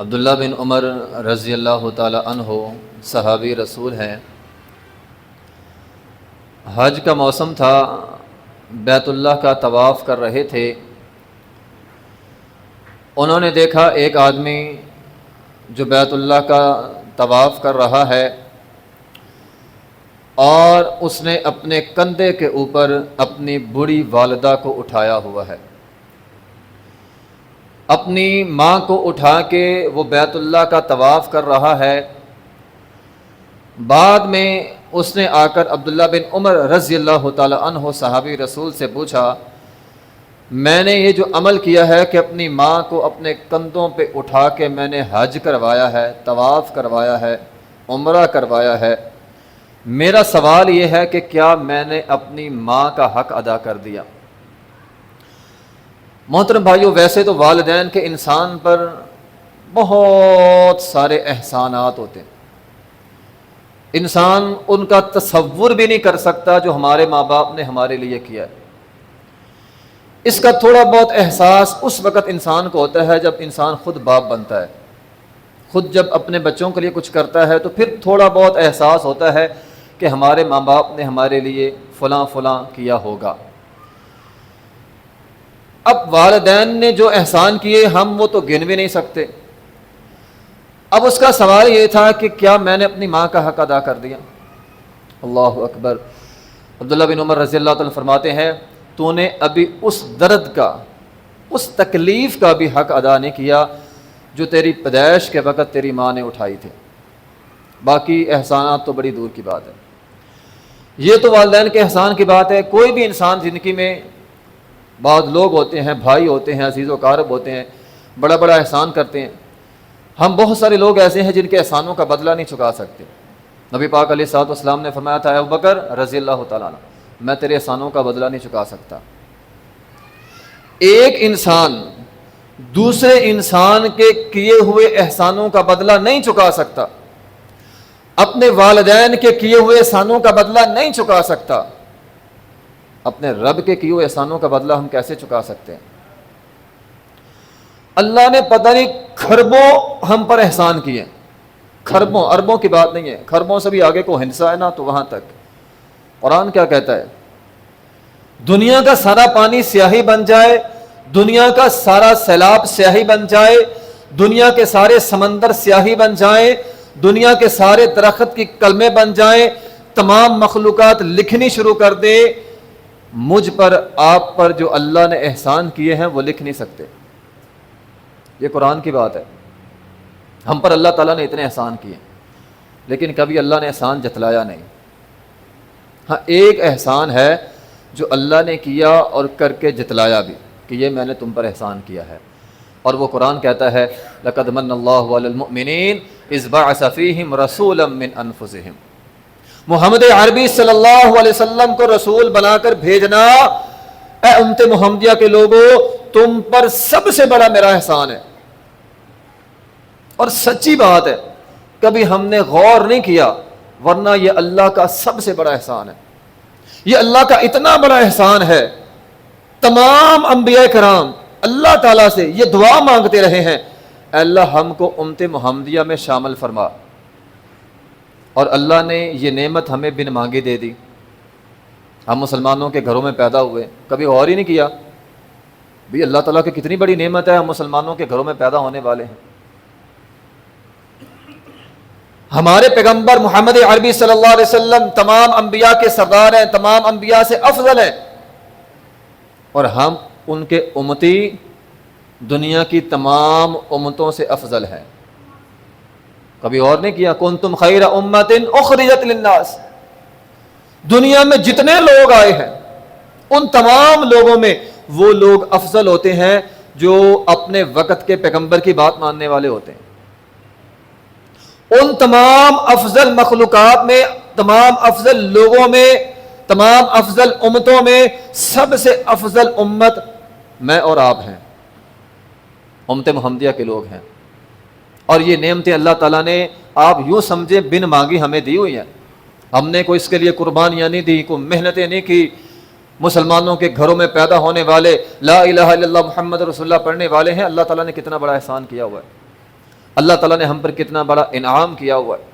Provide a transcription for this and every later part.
عبداللہ بن عمر رضی اللہ تعالی عنہ صحابی رسول ہیں۔ حج کا موسم تھا، بیت اللہ کا طواف کر رہے تھے۔ انہوں نے دیکھا ایک آدمی جو بیت اللہ کا طواف کر رہا ہے اور اس نے اپنے کندھے کے اوپر اپنی بوڑھی والدہ کو اٹھایا ہوا ہے۔ اپنی ماں کو اٹھا کے وہ بیت اللہ کا طواف کر رہا ہے۔ بعد میں اس نے آ کر عبداللہ بن عمر رضی اللہ تعالی عنہ صحابی رسول سے پوچھا، میں نے یہ جو عمل کیا ہے کہ اپنی ماں کو اپنے کندھوں پہ اٹھا کے میں نے حج کروایا ہے، طواف کروایا ہے، عمرہ کروایا ہے، میرا سوال یہ ہے کہ کیا میں نے اپنی ماں کا حق ادا کر دیا؟ محترم بھائیو، ویسے تو والدین کے انسان پر بہت سارے احسانات ہوتے ہیں، انسان ان کا تصور بھی نہیں کر سکتا جو ہمارے ماں باپ نے ہمارے لیے کیا ہے۔ اس کا تھوڑا بہت احساس اس وقت انسان کو ہوتا ہے جب انسان خود باپ بنتا ہے، خود جب اپنے بچوں کے لیے کچھ کرتا ہے تو پھر تھوڑا بہت احساس ہوتا ہے کہ ہمارے ماں باپ نے ہمارے لیے فلاں فلاں کیا ہوگا۔ اب والدین نے جو احسان کیے ہم وہ تو گن بھی نہیں سکتے۔ اب اس کا سوال یہ تھا کہ کیا میں نے اپنی ماں کا حق ادا کر دیا؟ اللہ اکبر۔ عبداللہ بن عمر رضی اللہ تعالیٰ فرماتے ہیں، تو نے ابھی اس درد کا، اس تکلیف کا بھی حق ادا نہیں کیا جو تیری پیدائش کے وقت تیری ماں نے اٹھائی تھی۔ باقی احسانات تو بڑی دور کی بات ہے۔ یہ تو والدین کے احسان کی بات ہے۔ کوئی بھی انسان زندگی میں، بعض لوگ ہوتے ہیں، بھائی ہوتے ہیں، عزیز و اقارب ہوتے ہیں، بڑا بڑا احسان کرتے ہیں۔ ہم بہت سارے لوگ ایسے ہیں جن کے احسانوں کا بدلہ نہیں چکا سکتے۔ نبی پاک علیہ الصلوۃ والسلام نے فرمایا تھا، ابو بکر رضی اللہ تعالیٰ عنہ، میں تیرے احسانوں کا بدلہ نہیں چکا سکتا۔ ایک انسان دوسرے انسان کے کیے ہوئے احسانوں کا بدلہ نہیں چکا سکتا، اپنے والدین کے کیے ہوئے احسانوں کا بدلہ نہیں چکا سکتا، اپنے رب کے کیے ہوئے احسانوں کا بدلہ ہم کیسے چکا سکتے ہیں؟ اللہ نے پتہ نہیں کھربوں ہم پر احسان کیے، کھربوں، اربوں کی بات نہیں ہے، کھربوں سے بھی آگے کو ہندسہ ہے نا، تو وہاں تک قرآن کیا کہتا ہے؟ دنیا کا سارا پانی سیاہی بن جائے، دنیا کا سارا سیلاب سیاہی بن جائے، دنیا کے سارے سمندر سیاہی بن جائیں، دنیا کے سارے درخت کی کلمیں بن جائیں، تمام مخلوقات لکھنی شروع کر دے، مجھ پر آپ پر جو اللہ نے احسان کیے ہیں وہ لکھ نہیں سکتے۔ یہ قرآن کی بات ہے۔ ہم پر اللہ تعالیٰ نے اتنے احسان کیے لیکن کبھی اللہ نے احسان جتلایا نہیں۔ ہاں، ایک احسان ہے جو اللہ نے کیا اور کر کے جتلایا بھی کہ یہ میں نے تم پر احسان کیا ہے، اور وہ قرآن کہتا ہے، لَقَدْ مَنَّ اللَّهُ عَلَى الْمُؤْمِنِينَ إِذْ بَعَثَ فِيهِمْ رَسُولًا مِّنْ أَنفُسِهِمْ۔ محمد عربی صلی اللہ علیہ وسلم کو رسول بنا کر بھیجنا، اے امت محمدیہ کے لوگوں، تم پر سب سے بڑا میرا احسان ہے۔ اور سچی بات ہے، کبھی ہم نے غور نہیں کیا، ورنہ یہ اللہ کا سب سے بڑا احسان ہے۔ یہ اللہ کا اتنا بڑا احسان ہے، تمام انبیاء کرام اللہ تعالیٰ سے یہ دعا مانگتے رہے ہیں، اے اللہ ہم کو امت محمدیہ میں شامل فرما، اور اللہ نے یہ نعمت ہمیں بن مانگے دے دی۔ ہم مسلمانوں کے گھروں میں پیدا ہوئے، کبھی غور ہی نہیں کیا بھی اللہ تعالیٰ کی کتنی بڑی نعمت ہے، ہم مسلمانوں کے گھروں میں پیدا ہونے والے ہیں۔ ہمارے پیغمبر محمد عربی صلی اللہ علیہ وسلم تمام انبیاء کے سردار ہیں، تمام انبیاء سے افضل ہیں، اور ہم ان کے امتی دنیا کی تمام امتوں سے افضل ہیں۔ کبھی اور نہیں کیا؟ کنتم خیر امت اخرجت للناس، دنیا میں جتنے لوگ آئے ہیں ان تمام لوگوں میں وہ لوگ افضل ہوتے ہیں جو اپنے وقت کے پیغمبر کی بات ماننے والے ہوتے ہیں۔ ان تمام افضل مخلوقات میں، تمام افضل لوگوں میں، تمام افضل امتوں میں سب سے افضل امت میں اور آپ ہیں، امت محمدیہ کے لوگ ہیں۔ اور یہ نعمتیں اللہ تعالیٰ نے، آپ یوں سمجھے، بن مانگی ہمیں دی ہوئی ہیں۔ ہم نے کوئی اس کے لیے قربانیاں نہیں دی، کوئی محنتیں نہیں کی۔ مسلمانوں کے گھروں میں پیدا ہونے والے، لا الہ الا اللہ محمد رسول اللہ پڑھنے والے ہیں، اللہ تعالیٰ نے کتنا بڑا احسان کیا ہوا ہے۔ اللہ تعالیٰ نے ہم پر کتنا بڑا انعام کیا ہوا ہے.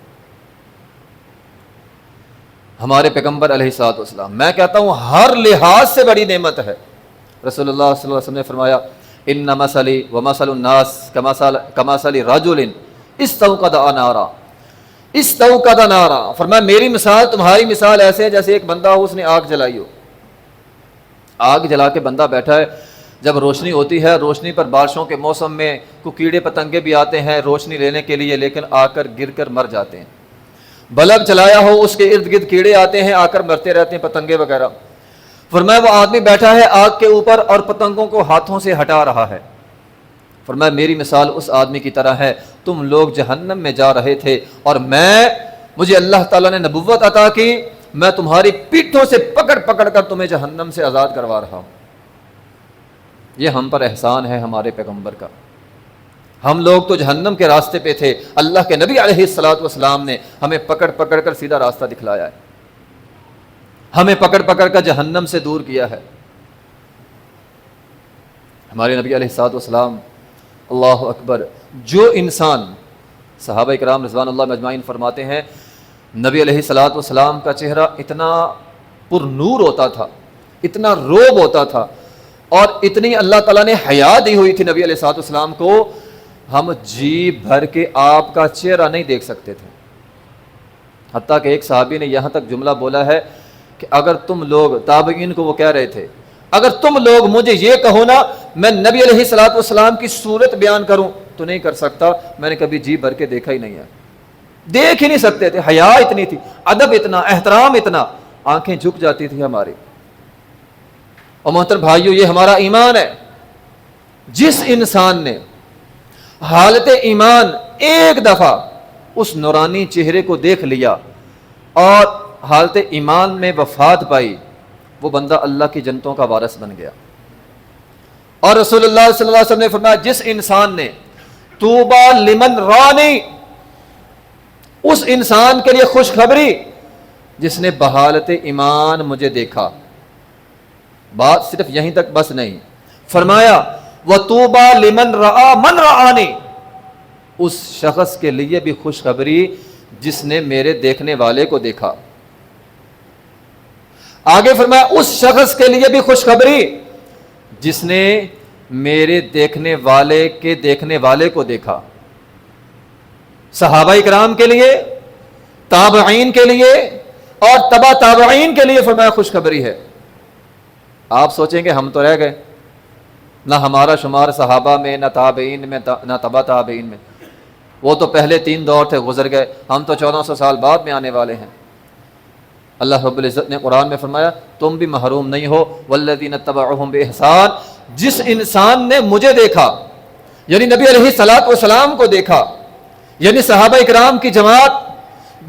ہمارے پیغمبر علیہ الصلوۃ والسلام، میں کہتا ہوں ہر لحاظ سے بڑی نعمت ہے. رسول اللہ صلی اللہ علیہ وسلم نے فرمایا ان مثلی ومثل الناس کمثل رجل استوقد نارا استوقد نارا. فرمایا میری مثال تمہاری مثال ایسے ہے جیسے ایک بندہ ہو، اس نے آگ جلائی ہو. آگ جلا کے بندہ بیٹھا ہے، جب روشنی ہوتی ہے، روشنی پر بارشوں کے موسم میں کو کیڑے پتنگے بھی آتے ہیں روشنی لینے کے لیے، لیکن آ کر گر کر مر جاتے ہیں. بلب چلایا ہو، اس کے ارد گرد کیڑے آتے ہیں، آ کر مرتے رہتے ہیں، پتنگے وغیرہ. فرمایا وہ آدمی بیٹھا ہے آگ کے اوپر اور پتنگوں کو ہاتھوں سے ہٹا رہا ہے. فرمایا میری مثال اس آدمی کی طرح ہے، تم لوگ جہنم میں جا رہے تھے اور مجھے اللہ تعالیٰ نے نبوت عطا کی، میں تمہاری پیٹھوں سے پکڑ پکڑ کر تمہیں جہنم سے آزاد کروا رہا ہوں. یہ ہم پر احسان ہے ہمارے پیغمبر کا. ہم لوگ تو جہنم کے راستے پہ تھے، اللہ کے نبی علیہ الصلوۃ والسلام نے ہمیں پکڑ پکڑ کر سیدھا راستہ دکھلایا ہے، ہمیں پکڑ پکڑ کر جہنم سے دور کیا ہے. ہمارے نبی علیہ الصلوۃ والسلام، اللہ اکبر، جو انسان، صحابہ کرام رضوان اللہ اجمعین فرماتے ہیں نبی علیہ الصلوۃ والسلام کا چہرہ اتنا پر نور ہوتا تھا، اتنا روب ہوتا تھا، اور اتنی اللہ تعالیٰ نے حیا دی ہوئی تھی نبی علیہ الصلوۃ والسلام کو، ہم جی بھر کے آپ کا چہرہ نہیں دیکھ سکتے تھے. حتیٰ کہ ایک صحابی نے یہاں تک جملہ بولا ہے کہ اگر تم لوگ، تابعین کو وہ کہہ رہے تھے، اگر تم لوگ مجھے یہ کہو نا میں نبی علیہ الصلوۃ والسلام کی صورت بیان کروں تو نہیں کر سکتا، میں نے کبھی جی بھر کے دیکھا ہی نہیں ہے. دیکھ ہی نہیں سکتے تھے، حیا اتنی تھی، ادب اتنا، احترام اتنا، آنکھیں جھک جاتی تھی ہماری. اور محترم بھائیو، یہ ہمارا ایمان ہے. جس انسان نے حالت ایمان ایک دفعہ اس نورانی چہرے کو دیکھ لیا اور حالت ایمان میں وفات پائی، وہ بندہ اللہ کی جنتوں کا وارث بن گیا. اور رسول اللہ صلی اللہ علیہ وسلم نے فرمایا جس انسان نے طوبی لمن رانی، اس انسان کے لیے خوشخبری جس نے بحالت ایمان مجھے دیکھا. بات صرف یہیں تک بس نہیں، فرمایا وَطُوبَى لِمَنْ رَآ مَنْ رَآنِي، اس شخص کے لیے بھی خوشخبری جس نے میرے دیکھنے والے کو دیکھا. آگے فرمایا اس شخص کے لیے بھی خوشخبری جس نے میرے دیکھنے والے کے دیکھنے والے کو دیکھا. صحابہ کرام کے لیے، تابعین کے لیے اور تبع تابعین کے لیے فرمایا خوشخبری ہے. آپ سوچیں گے ہم تو رہ گئے، نہ ہمارا شمار صحابہ میں، نہ تابعین میں، نہ تبع تابعین میں. وہ تو پہلے 3 دور تھے، گزر گئے، ہم تو 1400 سال بعد میں آنے والے ہیں. اللہ رب العزت نے قرآن میں فرمایا تم بھی محروم نہیں ہو، والذین اتبعوہم بإحسان، جس انسان نے مجھے دیکھا یعنی نبی علیہ الصلوۃ والسلام کو دیکھا، یعنی صحابہ کرام کی جماعت.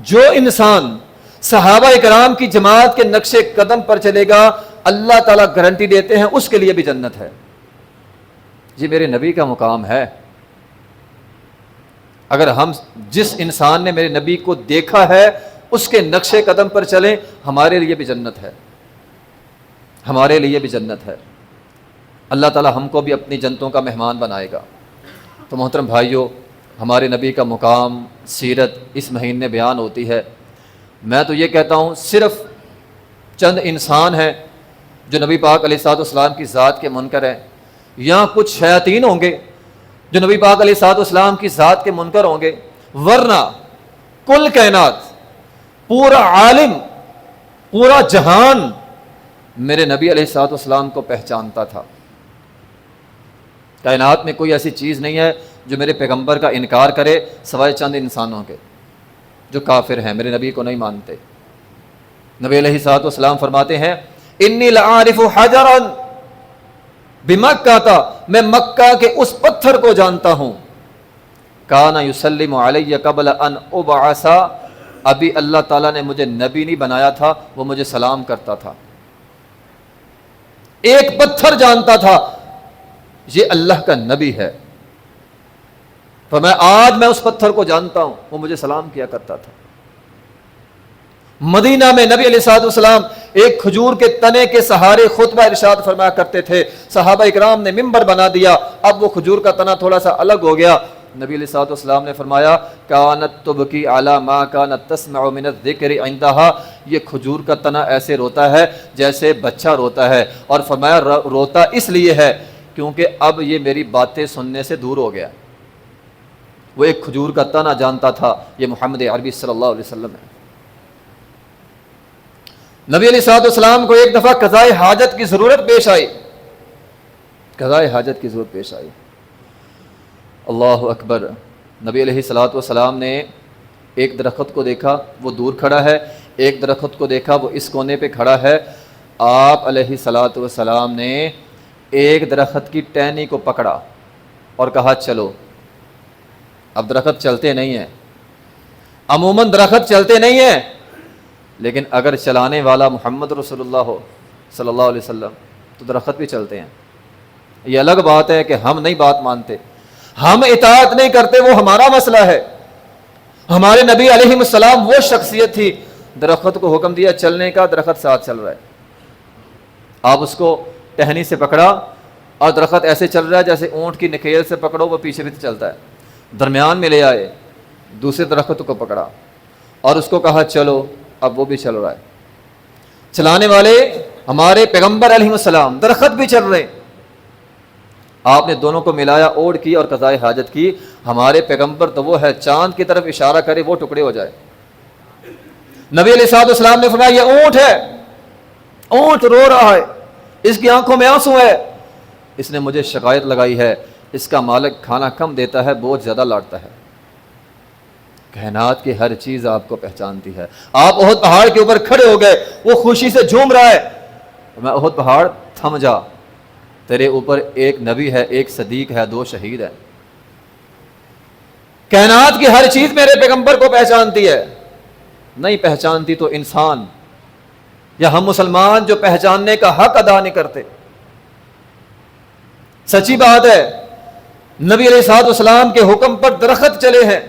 جو انسان صحابہ کرام کی جماعت کے نقش قدم پر چلے گا، اللہ تعالیٰ گارنٹی دیتے ہیں اس کے لیے بھی جنت ہے. یہ میرے نبی کا مقام ہے. اگر ہم، جس انسان نے میرے نبی کو دیکھا ہے اس کے نقش قدم پر چلیں، ہمارے لیے بھی جنت ہے، ہمارے لیے بھی جنت ہے. اللہ تعالیٰ ہم کو بھی اپنی جنتوں کا مہمان بنائے گا. تو محترم بھائیوں، ہمارے نبی کا مقام، سیرت اس مہینے بیان ہوتی ہے. میں تو یہ کہتا ہوں صرف چند انسان ہیں جو نبی پاک علیہ الصلوۃ والسلام کی ذات کے منکر ہیں، یا کچھ شیاطین ہوں گے جو نبی پاک علیہ الصلوۃ والسلام کی ذات کے منکر ہوں گے، ورنہ کل کائنات، پورا عالم، پورا جہان میرے نبی علیہ الصلوۃ والسلام کو پہچانتا تھا. کائنات میں کوئی ایسی چیز نہیں ہے جو میرے پیغمبر کا انکار کرے سوائے چند انسانوں کے جو کافر ہیں، میرے نبی کو نہیں مانتے. نبی علیہ الصلوۃ والسلام فرماتے ہیں انی لعارف حجرا بمکہ، میں مکہ کے اس پتھر کو جانتا ہوں، کان یسلم علی قبل ان ابعث، ابھی اللہ تعالیٰ نے مجھے نبی نہیں بنایا تھا، وہ مجھے سلام کرتا تھا. ایک پتھر جانتا تھا یہ اللہ کا نبی ہے، تو آج میں اس پتھر کو جانتا ہوں، وہ مجھے سلام کیا کرتا تھا. مدینہ میں نبی علیہ الصلوۃ والسلام ایک کھجور کے تنے کے سہارے خطبہ ارشاد فرمایا کرتے تھے. صحابہ اکرام نے ممبر بنا دیا، اب وہ کھجور کا تنا تھوڑا سا الگ ہو گیا، نبی علیہ الصلوۃ والسلام نے فرمایا کانت تبکی علی ما کانت تسمع من الذکر عندها، یہ کھجور کا تنا ایسے روتا ہے جیسے بچہ روتا ہے، اور فرمایا روتا اس لیے ہے کیونکہ اب یہ میری باتیں سننے سے دور ہو گیا۔ وہ ایک کھجور کا تنا جانتا تھا، یہ محمد عربی صلی اللہ علیہ وسلم ہے۔ نبی علیہ الصلوۃ والسلام کو ایک دفعہ قضائے حاجت کی ضرورت پیش آئی، قضائے حاجت کی ضرورت پیش آئی۔ اللہ اکبر۔ نبی علیہ الصلوۃ والسلام نے ایک درخت کو دیکھا، وہ دور کھڑا ہے، ایک درخت کو دیکھا وہ اس کونے پہ کھڑا ہے۔ آپ علیہ الصلوۃ والسلام نے ایک درخت کی ٹہنی کو پکڑا اور کہا چلو۔ اب درخت چلتے نہیں ہیں، عموماً درخت چلتے نہیں ہیں، لیکن اگر چلانے والا محمد رسول اللہ ہو صلی اللہ علیہ وسلم تو درخت بھی چلتے ہیں۔ یہ الگ بات ہے کہ ہم نہیں بات مانتے، ہم اطاعت نہیں کرتے، وہ ہمارا مسئلہ ہے۔ ہمارے نبی علیہ السلام وہ شخصیت تھی، درخت کو حکم دیا چلنے کا، درخت ساتھ چل رہا ہے۔ آپ اس کو ٹہنی سے پکڑا اور درخت ایسے چل رہا ہے جیسے اونٹ کی نکیل سے پکڑو وہ پیچھے پیچھے چلتا ہے۔ درمیان میں لے آئے، دوسرے درخت کو پکڑا اور اس کو کہا چلو، اب وہ بھی چل رہا ہے۔ چلانے والے ہمارے پیغمبر علیہ السلام، درخت بھی چل رہے۔ آپ نے دونوں کو ملایا، اوڑ کی اور قضائے حاجت کی۔ ہمارے پیغمبر تو وہ ہے چاند کی طرف اشارہ کرے وہ ٹکڑے ہو جائے۔ نبی علیہ الصلوۃ والسلام نے فرمایا یہ اونٹ ہے، اونٹ رو رہا ہے، اس کی آنکھوں میں آنسو ہے، اس نے مجھے شکایت لگائی ہے، اس کا مالک کھانا کم دیتا ہے، بوجھ زیادہ لاٹتا ہے۔ کائنات کی ہر چیز آپ کو پہچانتی ہے۔ آپ احد پہاڑ کے اوپر کھڑے ہو گئے، وہ خوشی سے جھوم رہا ہے، میں احد پہاڑ تھم جا، تیرے اوپر ایک نبی ہے، ایک صدیق ہے، 2 شہید ہیں۔ کائنات کی ہر چیز میرے پیغمبر کو پہچانتی ہے، نہیں پہچانتی تو انسان یا ہم مسلمان جو پہچاننے کا حق ادا نہیں کرتے۔ سچی بات ہے، نبی علیہ الصلوۃ والسلام کے حکم پر درخت چلے ہیں۔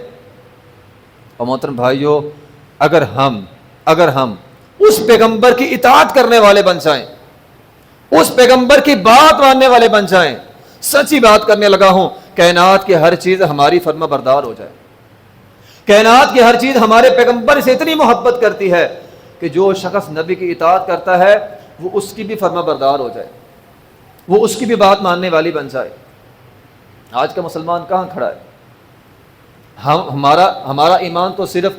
اور محترم بھائیو، اگر ہم اس پیغمبر کی اطاعت کرنے والے بن جائیں، اس پیغمبر کی بات ماننے والے بن جائیں، سچی بات کرنے لگا ہوں، کائنات کی ہر چیز ہماری فرما بردار ہو جائے۔ کائنات کی ہر چیز ہمارے پیغمبر سے اتنی محبت کرتی ہے کہ جو شخص نبی کی اطاعت کرتا ہے وہ اس کی بھی فرما بردار ہو جائے، وہ اس کی بھی بات ماننے والی بن جائے۔ آج کا مسلمان کہاں کھڑا ہے؟ ہمارا ایمان تو صرف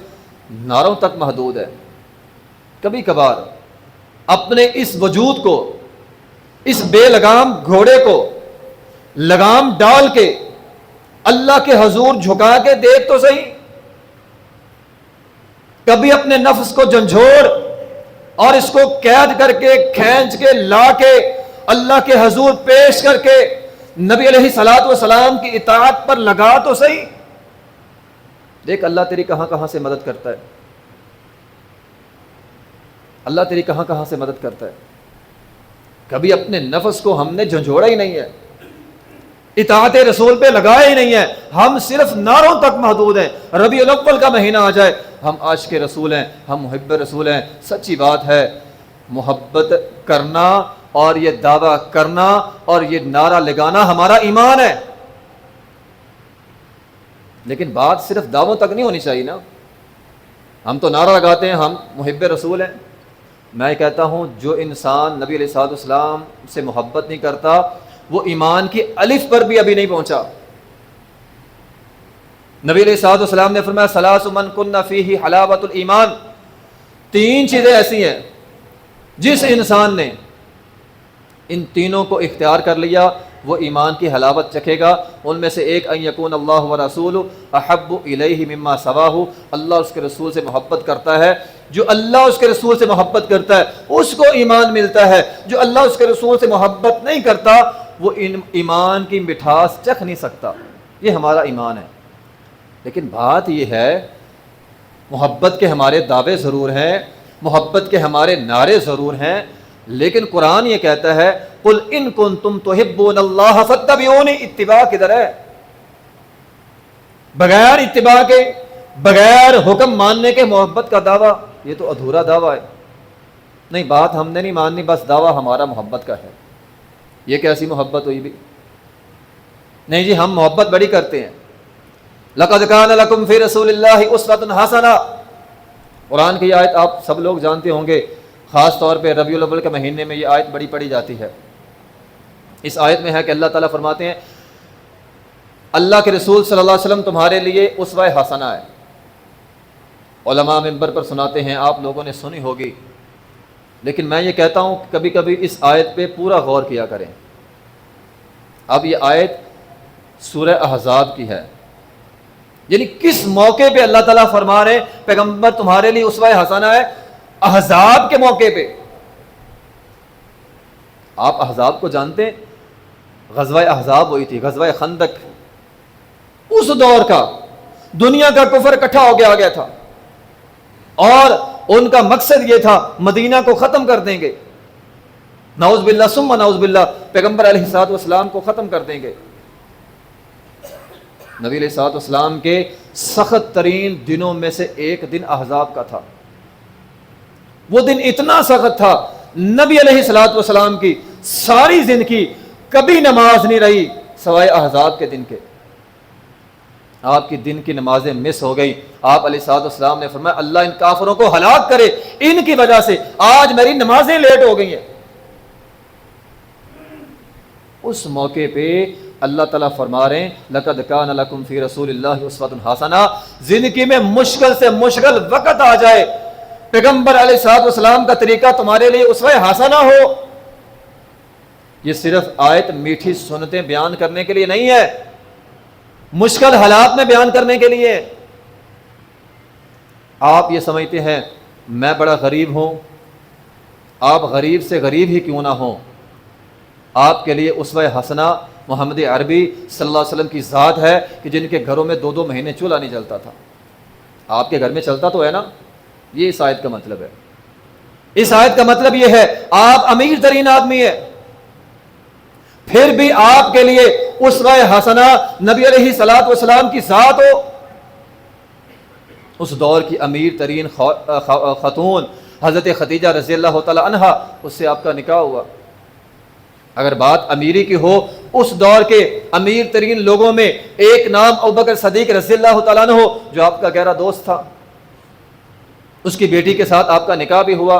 نعروں تک محدود ہے۔ کبھی کبھار اپنے اس وجود کو، اس بے لگام گھوڑے کو لگام ڈال کے اللہ کے حضور جھکا کے دیکھ تو صحیح۔ کبھی اپنے نفس کو جھنجھوڑ اور اس کو قید کر کے کھینچ کے لا کے اللہ کے حضور پیش کر کے نبی علیہ الصلوۃ والسلام کی اطاعت پر لگا تو صحیح۔ دیکھ اللہ تیری کہاں کہاں سے مدد کرتا ہے، اللہ تیری کہاں کہاں سے مدد کرتا ہے۔ کبھی اپنے نفس کو ہم نے جھنجھوڑا ہی نہیں ہے، اطاعت رسول پہ لگایا ہی نہیں ہے، ہم صرف نعروں تک محدود ہیں۔ ربیع الاول کا مہینہ آ جائے، ہم عاشق رسول ہیں، ہم محب رسول ہیں۔ سچی بات ہے، محبت کرنا اور یہ دعویٰ کرنا اور یہ نعرہ لگانا ہمارا ایمان ہے، لیکن بات صرف دعووں تک نہیں ہونی چاہیے نا۔ ہم تو نعرہ لگاتے ہیں ہم محب رسول ہیں۔ میں کہتا ہوں جو انسان نبی علیہ الصلوۃ والسلام سے محبت نہیں کرتا وہ ایمان کی الف پر بھی ابھی نہیں پہنچا۔ نبی علیہ الصلوۃ والسلام نے فرمایا ثلاث من کن فیہ حلاوۃ الایمان، 3 چیزیں ایسی ہیں جس انسان نے ان تینوں کو اختیار کر لیا وہ ایمان کی حلاوت چکھے گا۔ ان میں سے ایک ان یکون اللہ ورسولہ احب الیہ مما سواہ، اللہ اس کے رسول سے محبت کرتا ہے، جو اللہ اس کے رسول سے محبت کرتا ہے اس کو ایمان ملتا ہے، جو اللہ اس کے رسول سے محبت نہیں کرتا وہ ایمان کی مٹھاس چکھ نہیں سکتا۔ یہ ہمارا ایمان ہے۔ لیکن بات یہ ہے محبت کے ہمارے دعوے ضرور ہیں، محبت کے ہمارے نعرے ضرور ہیں، لیکن قرآن یہ کہتا ہے قل ان کنتم تحبون اللہ فاتبعونی، اتباع کدھر ہے؟ بغیر اتباع کے، بغیر حکم ماننے کے محبت کا دعویٰ یہ تو ادھورا دعویٰ ہے۔ نہیں، بات ہم نے نہیں ماننی، بس دعویٰ ہمارا محبت کا ہے۔ یہ کیسی محبت ہوئی بھی؟ نہیں جی ہم محبت بڑی کرتے ہیں، لقد کان لکم فی رسول اللہ اسوۃ حسنہ، قرآن کی آیت آپ سب لوگ جانتے ہوں گے، خاص طور پہ ربیع الاول کے مہینے میں یہ آیت بڑی پڑھی جاتی ہے۔ اس آیت میں ہے کہ اللہ تعالیٰ فرماتے ہیں اللہ کے رسول صلی اللہ علیہ وسلم تمہارے لیے اسوہ حسنہ ہے۔ علماء منبر پر سناتے ہیں، آپ لوگوں نے سنی ہوگی، لیکن میں یہ کہتا ہوں کہ کبھی کبھی اس آیت پہ پورا غور کیا کریں۔ اب یہ آیت سورہ احزاب کی ہے، یعنی کس موقع پہ اللہ تعالیٰ فرما رہے ہیں پیغمبر تمہارے لیے اسوہ حسنہ ہے؟ احزاب کے موقع پہ۔ آپ احزاب کو جانتے ہیں، غزوہ احزاب ہوئی تھی، غزوہ خندق، اس دور کا دنیا کا کفر اکٹھا ہو کے آ گیا تھا، اور ان کا مقصد یہ تھا مدینہ کو ختم کر دیں گے، نعوذ باللہ ثم نعوذ باللہ، پیغمبر علیہ الصلوۃ والسلام کو ختم کر دیں گے۔ نبی علیہ الصلوۃ والسلام کے سخت ترین دنوں میں سے ایک دن احزاب کا تھا۔ وہ دن اتنا سخت تھا، نبی علیہ الصلوۃ والسلام کی ساری زندگی کبھی نماز نہیں رہی سوائے احزاب کے دن کے۔ آپ کی دن کی نمازیں مس ہو گئی، آپ علیہ الصلوۃ والسلام نے فرمایا اللہ ان کافروں کو ہلاک کرے، ان کی وجہ سے آج میری نمازیں لیٹ ہو گئی ہیں۔ اس موقع پہ اللہ تعالیٰ فرما رہے ہیں لقد کان لکم فی رسول اللہ اسوۃ حسنہ، زندگی میں مشکل سے مشکل وقت آ جائے، پیغمبر علیہ الصلوۃ والسلام کا طریقہ تمہارے لیے اسوہ حسنہ ہو۔ یہ صرف آیت میٹھی سنتیں بیان کرنے کے لیے نہیں ہے، مشکل حالات میں بیان کرنے کے لیے۔ آپ یہ سمجھتے ہیں میں بڑا غریب ہوں، آپ غریب سے غریب ہی کیوں نہ ہوں، آپ کے لیے اسوہ حسنہ محمد عربی صلی اللہ علیہ وسلم کی ذات ہے کہ جن کے گھروں میں 2 مہینے چولہا نہیں جلتا تھا، آپ کے گھر میں چلتا تو ہے نا۔ یہ اس آیت کا مطلب ہے۔ اس آیت کا مطلب یہ ہے آپ امیر ترین آدمی ہے، پھر بھی آپ کے لیے اسوہ حسنہ نبی علیہ الصلوۃ والسلام کی ذات ہو۔ اس دور کی امیر ترین خاتون حضرت خدیجہ رضی اللہ تعالی عنہا، اس سے آپ کا نکاح ہوا۔ اگر بات امیری کی ہو، اس دور کے امیر ترین لوگوں میں ایک نام ابوبکر صدیق رضی اللہ تعالیٰ عنہ ہو، جو آپ کا گہرا دوست تھا، اس کی بیٹی کے ساتھ آپ کا نکاح بھی ہوا۔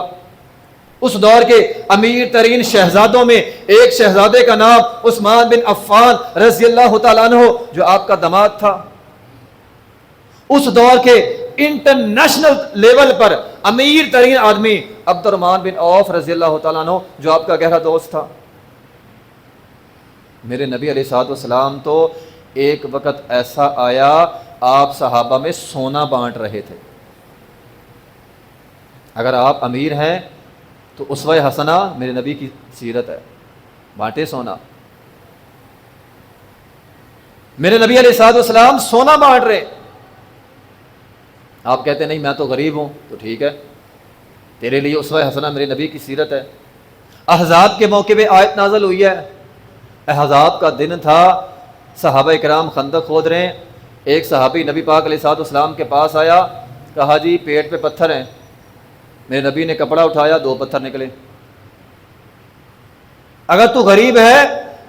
اس دور کے امیر ترین شہزادوں میں ایک شہزادے کا نام عثمان بن عفان رضی اللہ تعالیٰ عنہ جو آپ کا داماد تھا۔ اس دور کے انٹرنیشنل لیول پر امیر ترین آدمی عبد الرحمن بن عوف رضی اللہ تعالیٰ عنہ جو آپ کا گہرا دوست تھا۔ میرے نبی علیہ الصلوۃ والسلام تو ایک وقت ایسا آیا آپ صحابہ میں سونا بانٹ رہے تھے۔ اگر آپ امیر ہیں تو اسوہ حسنہ میرے نبی کی سیرت ہے، بانٹے سونا۔ میرے نبی علیہ الصلوۃ والسلام سونا بانٹ رہے، آپ کہتے نہیں میں تو غریب ہوں، تو ٹھیک ہے تیرے لیے اسوہ حسنہ میرے نبی کی سیرت ہے۔ احزاب کے موقع پہ آیت نازل ہوئی ہے، احزاب کا دن تھا، صحابہ کرام خندق کھود رہے ہیں، ایک صحابی نبی پاک علیہ الصلوۃ والسلام کے پاس آیا، کہا جی پیٹ پہ پتھر ہیں۔ میرے نبی نے کپڑا اٹھایا، 2 پتھر نکلے۔ اگر تو غریب ہے،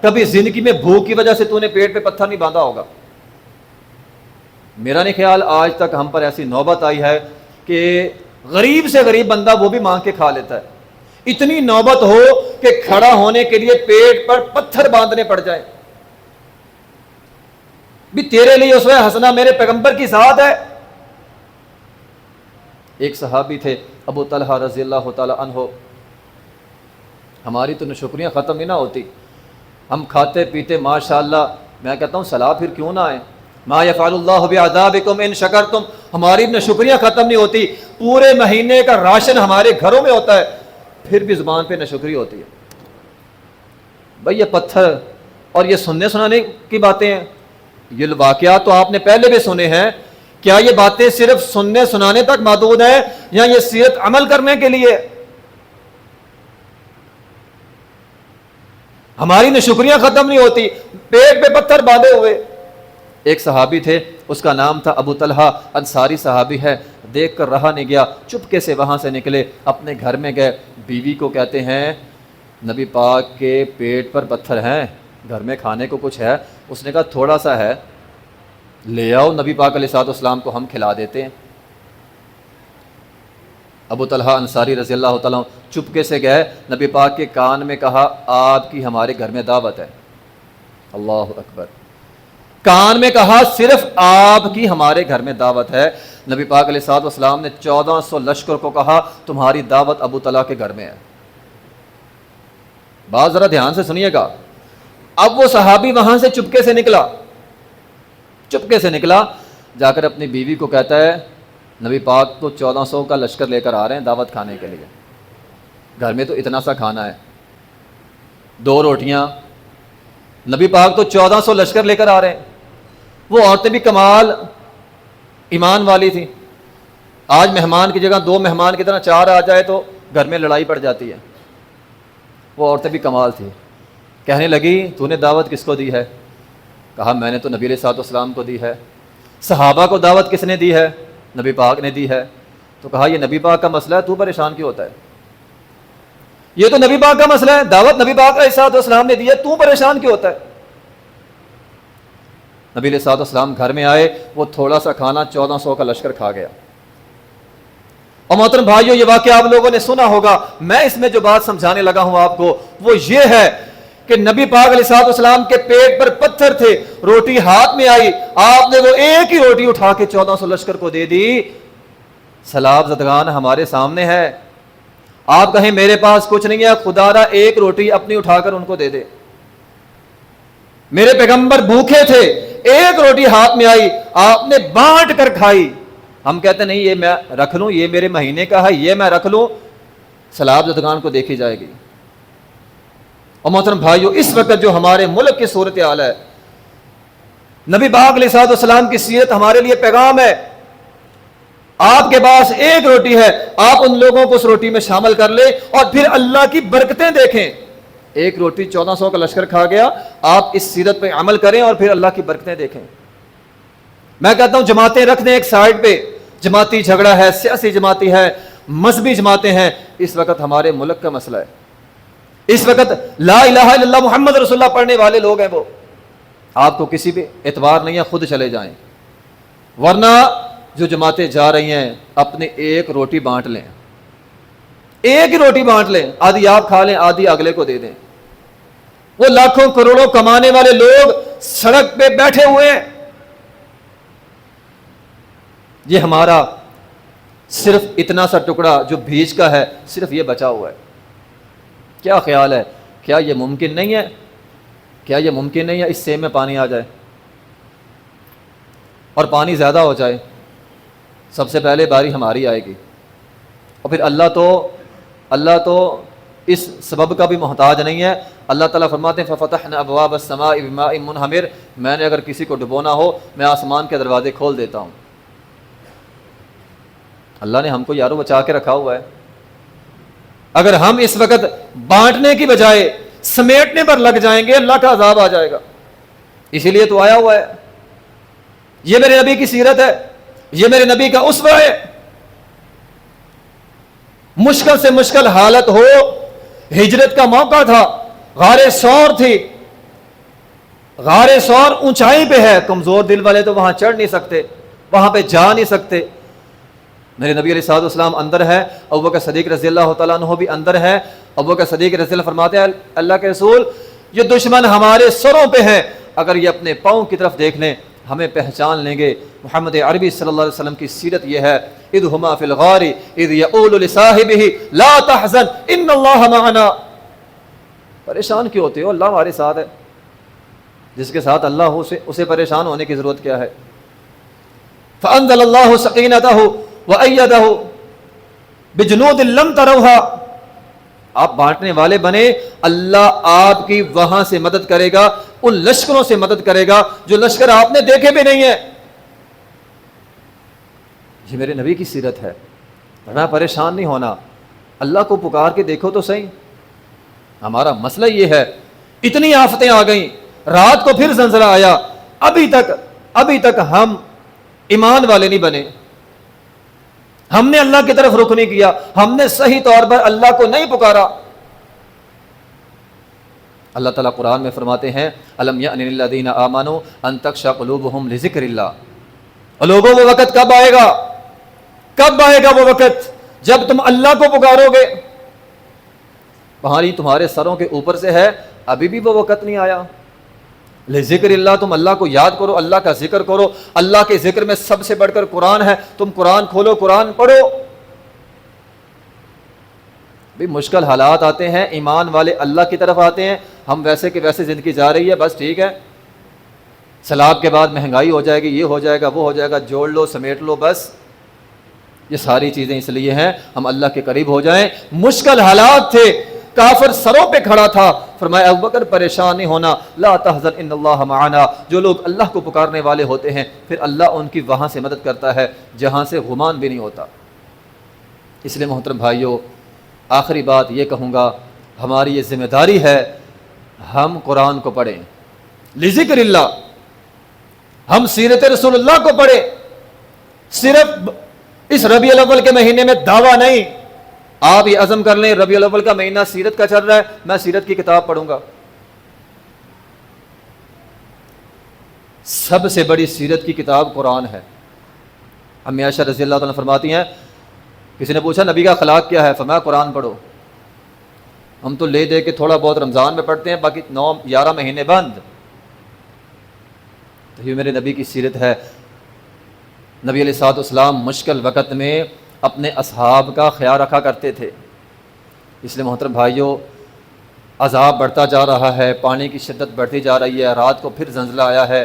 کبھی زندگی میں بھوک کی وجہ سے تو نے پیٹ پہ پتھر نہیں باندھا ہوگا۔ میرا نہیں خیال آج تک ہم پر ایسی نوبت آئی ہے کہ غریب سے غریب بندہ وہ بھی مانگ کے کھا لیتا ہے۔ اتنی نوبت ہو کہ کھڑا ہونے کے لیے پیٹ پر پتھر باندھنے پڑ جائیں۔ بھی تیرے لیے اسوہ حسنہ میرے پیغمبر کی ذات ہے۔ ایک صحابی تھے ابو طلحہ رضی اللہ تعالی عنہ، ہماری تو نشکریاں ختم ہی نہ ہوتی، ہم کھاتے پیتے ماشاءاللہ، میں کہتا ہوں صلاح پھر کیوں نہ آئے، ما یفعل اللہ بعذابکم ان شکرتم، ہماری نشکریاں ختم نہیں ہوتی، پورے مہینے کا راشن ہمارے گھروں میں ہوتا ہے، پھر بھی زبان پہ نشکری ہوتی ہے۔ بھئی یہ پتھر اور یہ سننے سنانے کی باتیں ہیں، یہ واقعات تو آپ نے پہلے بھی سنے ہیں، کیا یہ باتیں صرف سننے سنانے تک محدود ہیں یا یہ سیرت عمل کرنے کے لیے؟ ہماری نشکریاں ختم نہیں ہوتی، پیٹ پہ پتھر باندھے ہوئے۔ ایک صحابی تھے، اس کا نام تھا ابو طلحہ، انصاری صحابی ہے، دیکھ کر رہا نہیں گیا، چپکے سے وہاں سے نکلے، اپنے گھر میں گئے، بیوی کو کہتے ہیں نبی پاک کے پیٹ پر پتھر ہیں، گھر میں کھانے کو کچھ ہے؟ اس نے کہا تھوڑا سا ہے۔ لے آؤ، نبی پاک علیہ الصلوۃ والسلام کو ہم کھلا دیتے ہیں۔ ابو طلحہ انصاری رضی اللہ تعالیٰ چپکے سے گئے، نبی پاک کے کان میں کہا آپ کی ہمارے گھر میں دعوت ہے۔ اللہ اکبر، کان میں کہا صرف آپ کی ہمارے گھر میں دعوت ہے۔ نبی پاک علیہ الصلوۃ والسلام نے 1400 لشکر کو کہا تمہاری دعوت ابو طلحہ کے گھر میں ہے۔ بات ذرا دھیان سے سنیے گا۔ اب وہ صحابی وہاں سے چپکے سے نکلا، جا کر اپنی بیوی کو کہتا ہے نبی پاک تو 1400 کا لشکر لے کر آ رہے ہیں دعوت کھانے کے لیے، گھر میں تو اتنا سا کھانا ہے، 2 روٹیاں، نبی پاک تو 1400 لشکر لے کر آ رہے ہیں۔ وہ عورتیں بھی کمال ایمان والی تھیں، آج مہمان کی جگہ 2 مہمان کی طرح 4 آ جائے تو گھر میں لڑائی پڑ جاتی ہے۔ وہ عورتیں بھی کمال تھیں، کہنے لگی تو نے دعوت کس کو دی ہے؟ کہا میں نے تو نبی علیہ الصلوۃ والسلام کو دی ہے۔ صحابہ کو دعوت کس نے دی ہے؟ نبی پاک نے دی ہے۔ تو کہا یہ نبی پاک کا مسئلہ ہے، تو پریشان کیوں ہوتا ہے؟ یہ تو نبی پاک کا مسئلہ ہے، دعوت نبی پاک علیہ الصلوۃ والسلام نے دی ہے، تو پریشان کیوں ہوتا ہے؟ نبی علیہ الصلوۃ والسلام گھر میں آئے، وہ تھوڑا سا کھانا 1400 کا لشکر کھا گیا۔ اور محترم بھائیو، یہ واقعہ آپ لوگوں نے سنا ہوگا، میں اس میں جو بات سمجھانے لگا ہوں آپ کو وہ یہ ہے کہ نبی پاک علیہ الصلوۃ والسلام کے پیٹ پر پتھر تھے، روٹی ہاتھ میں آئی، آپ نے وہ ایک ہی روٹی اٹھا کے 1400 لشکر کو دے دی۔ سلاب زدگان ہمارے سامنے ہے، آپ کہیں میرے پاس کچھ نہیں ہے، خدا را ایک روٹی اپنی اٹھا کر ان کو دے دے۔ میرے پیغمبر بھوکے تھے، ایک روٹی ہاتھ میں آئی، آپ نے بانٹ کر کھائی۔ ہم کہتے نہیں یہ میں رکھ لوں، یہ میرے مہینے کا ہے، یہ میں رکھ لوں، سلاب زدگان کو دیکھی جائے گی۔ اور محترم بھائیو، اس وقت جو ہمارے ملک کی صورتحال ہے، نبی پاک علیہ الصلوۃ والسلام کی سیرت ہمارے لیے پیغام ہے۔ آپ کے پاس ایک روٹی ہے، آپ ان لوگوں کو اس روٹی میں شامل کر لیں اور پھر اللہ کی برکتیں دیکھیں۔ ایک روٹی 1400 کا لشکر کھا گیا، آپ اس سیرت پہ عمل کریں اور پھر اللہ کی برکتیں دیکھیں۔ میں کہتا ہوں جماعتیں رکھ دیں ایک سائڈ پہ، جماعتی جھگڑا ہے، سیاسی جماعتی ہے، مذہبی جماعتیں ہیں، اس وقت ہمارے ملک کا مسئلہ ہے۔ اس وقت لا الہ الا اللہ محمد رسول اللہ پڑھنے والے لوگ ہیں، وہ آپ کو کسی بھی اعتبار نہیں ہے، خود چلے جائیں، ورنہ جو جماعتیں جا رہی ہیں اپنے ایک روٹی بانٹ لیں، ایک ہی روٹی بانٹ لیں، آدھی آپ کھا لیں، آدھی اگلے کو دے دیں۔ وہ لاکھوں کروڑوں کمانے والے لوگ سڑک پہ بیٹھے ہوئے ہیں، یہ ہمارا صرف اتنا سا ٹکڑا جو بیج کا ہے صرف یہ بچا ہوا ہے۔ کیا خیال ہے، کیا یہ ممکن نہیں ہے؟ کیا یہ ممکن نہیں ہے اس سیب میں پانی آ جائے اور پانی زیادہ ہو جائے؟ سب سے پہلے باری ہماری آئے گی، اور پھر اللہ تو اس سبب کا بھی محتاج نہیں ہے۔ اللہ تعالیٰ فرماتے ہیں فَفَتَحْنَا أَبْوَابَ السَّمَاءِ بِمَاءٍ مُنْهَمِرٍ، میں نے اگر کسی کو ڈبونا ہو میں آسمان کے دروازے کھول دیتا ہوں۔ اللہ نے ہم کو یارو بچا کے رکھا ہوا ہے، اگر ہم اس وقت بانٹنے کی بجائے سمیٹنے پر لگ جائیں گے اللہ کا عذاب آ جائے گا۔ اسی لیے تو آیا ہوا ہے، یہ میرے نبی کی سیرت ہے، یہ میرے نبی کا اسوہ ہے۔ مشکل سے مشکل حالت ہو، ہجرت کا موقع تھا، غار ثور تھی، غار ثور اونچائی پہ ہے، کمزور دل والے تو وہاں چڑھ نہیں سکتے، وہاں پہ جا نہیں سکتے۔ میرے نبی علیہ الصلوۃ والسلام اندر ہے، ابوبکر صدیق رضی اللہ تعالیٰ عنہ بھی اندر ہے۔ ابوبکر صدیق رضی اللہ فرماتے ہیں اللہ کے رسول یہ دشمن ہمارے سروں پہ ہے، اگر یہ اپنے پاؤں کی طرف دیکھ لیں ہمیں پہچان لیں گے۔ محمد عربی صلی اللہ علیہ وسلم کی سیرت یہ ہے، اذ ہما فی الغار اذ یقول لصاحبہ لا تحزن ان اللہ معنا۔ پریشان کیوں ہوتے ہو؟ اللہ ہمارے ساتھ ہے۔ جس کے ساتھ اللہ ہو اسے پریشان ہونے کی ضرورت کیا ہے؟ فانزل اللہ سکینتہ وَأَيَّدَهُ بِجُنُودٍ لَمْ تَرَوْهَا۔ آپ بانٹنے والے بنے، اللہ آپ کی وہاں سے مدد کرے گا، ان لشکروں سے مدد کرے گا جو لشکر آپ نے دیکھے بھی نہیں ہیں۔ یہ میرے نبی کی سیرت ہے، ورنہ پریشان نہیں ہونا، اللہ کو پکار کے دیکھو تو صحیح۔ ہمارا مسئلہ یہ ہے، اتنی آفتیں آ گئیں، رات کو پھر زلزلہ آیا، ابھی تک ہم ایمان والے نہیں بنے، ہم نے اللہ کی طرف رخ نہیں کیا، ہم نے صحیح طور پر اللہ کو نہیں پکارا۔ اللہ تعالیٰ قرآن میں فرماتے ہیں الم یأن للذین آمنوا ان تخشع قلوبہم لذکر اللہ. اور لوگوں وہ وقت کب آئے گا؟ کب آئے گا وہ وقت جب تم اللہ کو پکارو گے؟ پہاڑی تمہارے سروں کے اوپر سے ہے، ابھی بھی وہ وقت نہیں آیا. لذکر اللہ، تم اللہ کو یاد کرو، اللہ کا ذکر کرو. اللہ کے ذکر میں سب سے بڑھ کر قرآن ہے. تم قرآن کھولو، قرآن پڑھو. بھی مشکل حالات آتے ہیں، ایمان والے اللہ کی طرف آتے ہیں. ہم ویسے کہ ویسے زندگی جا رہی ہے، بس ٹھیک ہے، سیلاب کے بعد مہنگائی ہو جائے گی، یہ ہو جائے گا، وہ ہو جائے گا، جوڑ لو سمیٹ لو. بس یہ ساری چیزیں اس لیے ہیں ہم اللہ کے قریب ہو جائیں. مشکل حالات تھے، کافر سروں پہ کھڑا تھا. فرمایا ابوبکر پریشان نہیں ہونا، لا تحزن ان اللہ معنا. جو لوگ اللہ کو پکارنے والے ہوتے ہیں پھر اللہ ان کی وہاں سے مدد کرتا ہے جہاں سے غمان بھی نہیں ہوتا. اس لیے محترم بھائیوں، آخری بات یہ کہوں گا، ہماری یہ ذمہ داری ہے ہم قرآن کو پڑھیں لذکر اللہ. ہم سیرت رسول اللہ کو پڑھیں. صرف اس ربیع الاول کے مہینے میں دعویٰ نہیں. آپ یہ عزم کر لیں ربیع الاول کا مہینہ سیرت کا چل رہا ہے، میں سیرت کی کتاب پڑھوں گا. سب سے بڑی سیرت کی کتاب قرآن ہے. امی عائشہ رضی اللہ تعالیٰ فرماتی ہیں، کسی نے پوچھا نبی کا اخلاق کیا ہے؟ فرمایا قرآن پڑھو. ہم تو لے دے کے تھوڑا بہت رمضان میں پڑھتے ہیں، باقی 9-11 مہینے بند. تو یہ میرے نبی کی سیرت ہے. نبی علیہ الصلوۃ والسلام مشکل وقت میں اپنے اصحاب کا خیال رکھا کرتے تھے. اس لیے محترم بھائیوں، عذاب بڑھتا جا رہا ہے، پانی کی شدت بڑھتی جا رہی ہے، رات کو پھر زلزلہ آیا ہے.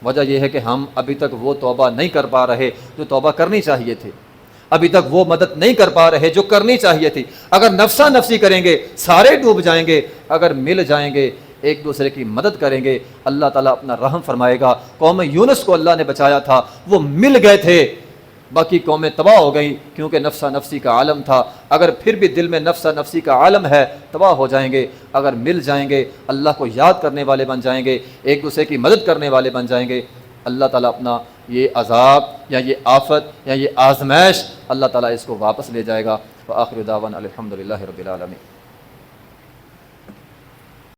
وجہ یہ ہے کہ ہم ابھی تک وہ توبہ نہیں کر پا رہے جو توبہ کرنی چاہیے تھی. ابھی تک وہ مدد نہیں کر پا رہے جو کرنی چاہیے تھی. اگر نفسا نفسی کریں گے سارے ڈوب جائیں گے. اگر مل جائیں گے، ایک دوسرے کی مدد کریں گے، اللہ تعالیٰ اپنا رحم فرمائے گا. قوم یونس کو اللہ نے بچایا تھا، وہ مل گئے تھے، باقی قومیں تباہ ہو گئیں کیونکہ نفسا نفسی کا عالم تھا. اگر پھر بھی دل میں نفسا نفسی کا عالم ہے تباہ ہو جائیں گے. اگر مل جائیں گے، اللہ کو یاد کرنے والے بن جائیں گے، ایک دوسرے کی مدد کرنے والے بن جائیں گے، اللہ تعالیٰ اپنا یہ عذاب یا یہ آفت یا یہ آزمائش اللہ تعالیٰ اس کو واپس لے جائے گا. وآخر دعوانا الحمدللہ رب العالمین.